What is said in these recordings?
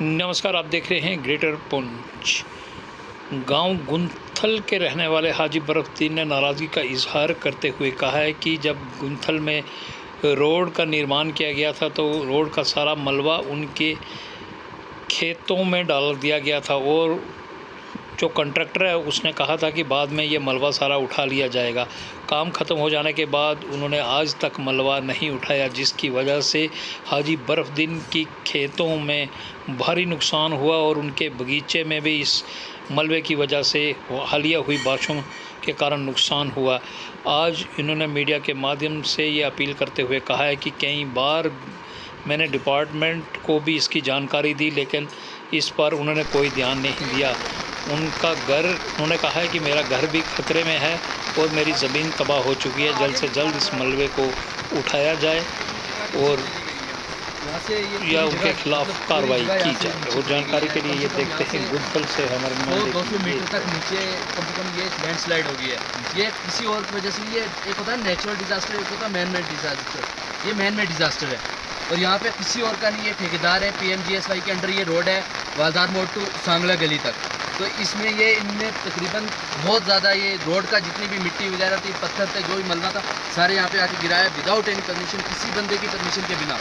नमस्कार, आप देख रहे हैं ग्रेटर पुंछ। गांव गुंथल के रहने वाले हाजी बरफदीन ने नाराज़गी का इजहार करते हुए कहा है कि जब गुंथल में रोड का निर्माण किया गया था तो रोड का सारा मलबा उनके खेतों में डाल दिया गया था और जो कॉन्ट्रैक्टर है उसने कहा था कि बाद में ये मलबा सारा उठा लिया जाएगा। काम ख़त्म हो जाने के बाद उन्होंने आज तक मलबा नहीं उठाया, जिसकी वजह से हाजी बरफदीन की खेतों में भारी नुकसान हुआ और उनके बगीचे में भी इस मलबे की वजह से हालिया हुई बारिशों के कारण नुकसान हुआ। आज इन्होंने मीडिया के माध्यम से ये अपील करते हुए कहा है कि कई बार मैंने डिपार्टमेंट को भी इसकी जानकारी दी, लेकिन इस पर उन्होंने कोई ध्यान नहीं दिया। उन्होंने कहा है कि मेरा घर भी खतरे में है और मेरी ज़मीन तबाह हो चुकी है। जल्द से जल्द इस मलबे को उठाया जाए और या उनके खिलाफ कार्रवाई की जाए। और जानकारी के लिए ये देखते हैं गुंथल से हमारे 200 मीटर तक नीचे कम से कम ये लैंडस्लाइड हो गई है। ये किसी और की वजह से, ये एक होता है नेचुरल डिजास्टर, एक होता है मैन मेड डिजास्टर। ये मैन मेड डिजास्टर है और यहाँ पे किसी और का नहीं। ये ठेकेदार है, PMGSY के अंडर ये रोड है, वालदार मोड़ टू सांगला गली तक। तो इसमें इनने तकरीबन बहुत ज़्यादा ये रोड का जितनी भी मिट्टी वगैरह थी, पत्थर थे, जो भी मलबा था, सारे यहाँ पे आके गिराया विदाउट एनी परमिशन, किसी बंदे की परमिशन के बिना।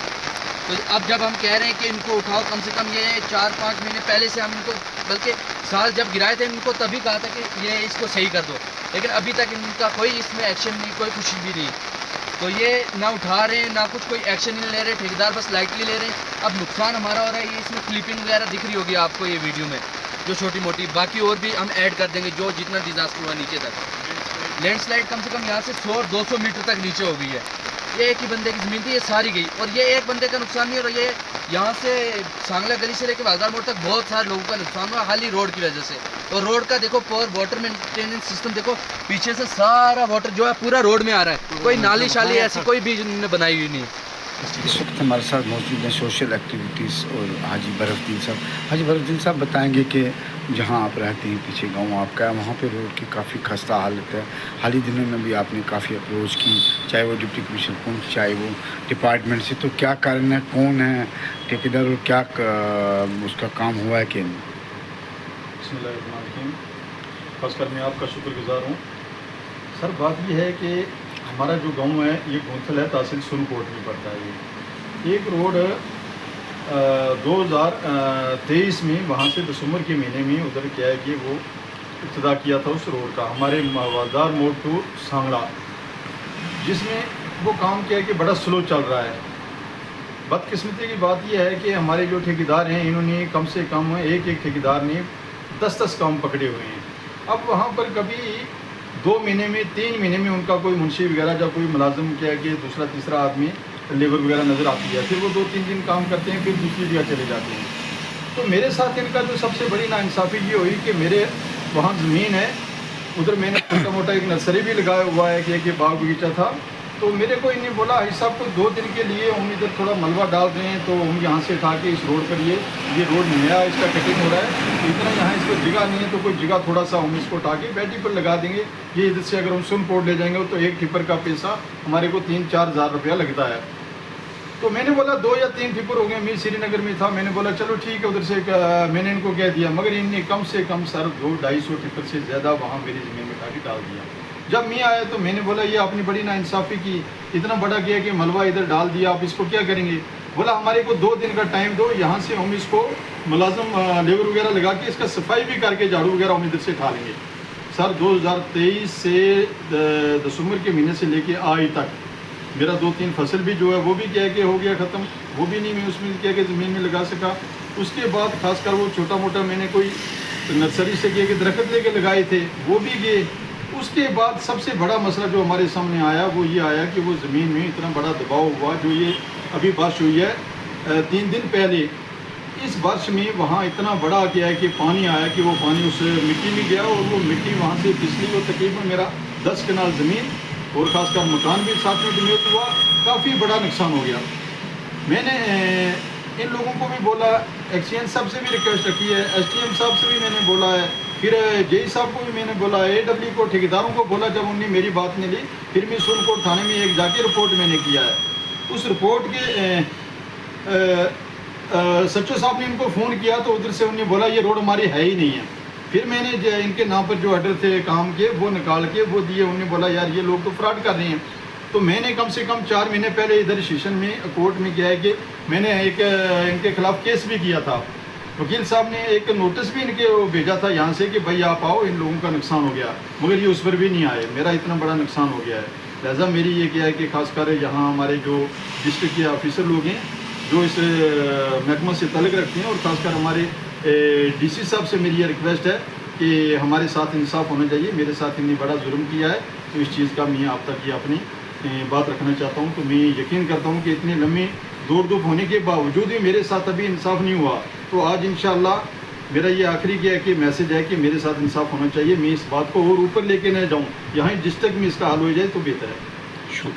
तो अब जब हम कह रहे हैं कि इनको उठाओ, कम से कम ये 4-5 महीने पहले से हम इनको, बल्कि साल जब गिराए थे इनको तभी कहा था कि ये इसको सही कर दो, लेकिन अभी तक इनका कोई इसमें एक्शन नहीं, कोई कुछ भी नहीं। तो ये ना उठा रहे हैं, ना कुछ कोई एक्शन नहीं ले रहे, ठेकेदार बस लाइटली ले रहे हैं। अब नुकसान हमारा हो रहा है। ये इसमें क्लिपिंग वगैरह दिख रही होगी आपको ये वीडियो में, जो छोटी मोटी, बाकी और भी हम ऐड कर देंगे जो जितना डिजास्टर हुआ नीचे तक। लैंडस्लाइड कम से कम यहाँ से 100-200 मीटर तक नीचे हो गई है। ये एक ही बंदे की ज़मीन थी, ये सारी गई। और ये एक बंदे का नुकसान नहीं हो रहा, ये यहाँ से सांगला गली से लेकर वालदार मोड़ तक बहुत सारे लोगों का नुकसान हुआ खाली रोड की वजह से। और रोड का देखो पोर वाटर मेंटेनेंस सिस्टम देखो, पीछे से सारा वाटर जो है पूरा रोड में आ रहा है, कोई नाली शाली ऐसी कोई भी इन्होंने बनाई हुई नहीं। इस वक्त हमारे साथ मौजूद हैं सोशल एक्टिविटीज़ और हाजी बरफदीन साहब। हाजी बरफदीन साहब बताएंगे कि जहां आप रहते हैं पीछे गांव आपका है, वहां पे रोड की काफ़ी खस्ता हालत है। हाल ही दिनों में भी आपने काफ़ी अप्रोच की, चाहे वो डिप्टी कमिश्नर पुंछ, चाहे वो डिपार्टमेंट से। तो क्या कारण है, कौन है ठेकेदार और क्या उसका काम हुआ है कि नहीं? बिस्मिल्लाहिर्रहमानिर्रहीम। खासकर मैं आपका शुक्रगुजार हूँ सर। बात यह है कि हमारा जो गांव है ये गुंथल है, तहसील सुरकोट में पड़ता है। ये एक रोड 2023 में वहाँ से दिसंबर के महीने में उधर क्या है कि वो इब्तिदा किया था उस रोड का, हमारे वालदार मोड़ टू सांगला, जिसमें वो काम किया कि बड़ा स्लो चल रहा है। बदकिस्मती की बात यह है कि हमारे जो ठेकेदार हैं इन्होंने कम से कम एक ठेकेदार ने 10-10 काम पकड़े हुए हैं। अब वहाँ पर कभी 2 महीने में, 3 महीने में उनका कोई मुंशी वगैरह या कोई मुलाजिम क्या कि दूसरा तीसरा आदमी लेबर वगैरह नज़र आती है, फिर वो 2-3 दिन काम करते हैं, फिर दूसरी जगह चले जाते हैं। तो मेरे साथ इनका जो सबसे बड़ी नाइंसाफ़ी ये हुई कि मेरे वहाँ ज़मीन है, उधर मैंने छोटा मोटा एक नर्सरी भी लगाया हुआ है कि बाग बगीचा था। तो मेरे को इन्हें बोला, भाई साहब को 2 दिन के लिए हम इधर थोड़ा मलबा डाल रहे हैं, तो हम यहाँ से उठा के इस रोड पर ये रोड नया इसका कटिंग हो रहा है, तो इतना यहाँ इसको जगह नहीं है, तो कोई जगह थोड़ा सा हम इसको उठा के बैटरी पर लगा देंगे। ये इधर से अगर हम सुनकोट ले जाएंगे तो एक टिपर का पैसा हमारे को 3-4 हज़ार रुपया लगता है। तो मैंने बोला 2 या 3 टिपर हो गए, मैं श्रीनगर में था, मैंने बोला चलो ठीक है, उधर से मैंने इनको कह दिया, मगर इनने कम से कम सर 200-250 टिपर से ज़्यादा वहाँ मेरी ज़मीन में उठा के डाल दिया। जब मैं आया तो मैंने बोला ये आपने बड़ी नाइंसाफ़ी की, इतना बड़ा किया कि मलबा इधर डाल दिया, आप इसको क्या करेंगे? बोला हमारे को 2 दिन का टाइम दो, यहाँ से हम इसको मुलाजिम लेबर वगैरह लगा के इसका सफाई भी करके झाड़ू वगैरह हम इधर से उठा लेंगे। सर 2023 से दिसंबर के महीने से लेके आज तक मेरा 2-3 फसल भी जो है वो भी क्या कि हो गया ख़त्म, वो भी नहीं मैं उसमें क्या कि ज़मीन में लगा सका। उसके बाद खासकर वो छोटा मोटा मैंने कोई नर्सरी से किया कि दरख्त लेके लगाए थे, वो भी गए। उसके बाद सबसे बड़ा मसला जो हमारे सामने आया वो ये आया कि वो ज़मीन में इतना बड़ा दबाव हुआ, जो ये अभी बारिश हुई है 3 दिन पहले, इस बारिश में वहाँ इतना बड़ा क्या है कि पानी आया कि वो पानी उस मिट्टी में गया और वो मिट्टी वहाँ से फिसली और तकरीबन मेरा 10 कनाल ज़मीन और ख़ासकर मकान भी साथ में डैमेज हुआ, काफ़ी बड़ा नुकसान हो गया। मैंने इन लोगों को भी बोला, एक्सचेंज साहब से भी रिक्वेस्ट रखी है, STM साहब से भी मैंने बोला है, फिर JE साहब को भी मैंने बोला, AW को, ठेकेदारों को बोला। जब उन्होंने मेरी बात नहीं ली, फिर मैं सुनकोट थाने में एक जाके रिपोर्ट मैंने किया है। उस रिपोर्ट के सच्चो साहब ने इनको फ़ोन किया तो उधर से उन्होंने बोला ये रोड हमारी है ही नहीं है। फिर मैंने इनके नाम पर जो ऑर्डर थे काम के वो निकाल के वो दिए। उन्होंने बोला यार ये लोग तो फ्रॉड कर रहे हैं। तो मैंने कम से कम 4 महीने पहले इधर स्टेशन में कोर्ट में किया है कि मैंने एक इनके खिलाफ़ केस भी किया था। वकील साहब ने एक नोटिस भी इनके भेजा था यहाँ से कि भाई आप आओ, इन लोगों का नुकसान हो गया, मगर ये उस पर भी नहीं आए। मेरा इतना बड़ा नुकसान हो गया है। लिहाजा मेरी ये क्या है कि खासकर यहाँ हमारे जो डिस्ट्रिक्ट के ऑफिसर लोग हैं जो इस महकमा से तल्लुक़ रखते हैं, और ख़ासकर हमारे डीसी साहब से मेरी ये रिक्वेस्ट है कि हमारे साथ इंसाफ होना चाहिए। मेरे साथ इतनी बड़ा जुर्म किया है तो इस चीज़ का मैं आप तक ये अपनी बात रखना चाहता हूँ। तो मैं यकीन करता हूँ कि इतनी लंबी दौड़ धूप होने के बावजूद भी मेरे साथ अभी इंसाफ नहीं हुआ। तो आज इंशाअल्लाह मेरा ये आखिरी क्या है कि मैसेज है कि मेरे साथ इंसाफ होना चाहिए। मैं इस बात को और ऊपर लेके न जाऊँ, यहाँ डिस्ट्रिक्ट में इसका हल हो जाए तो बेहतर है।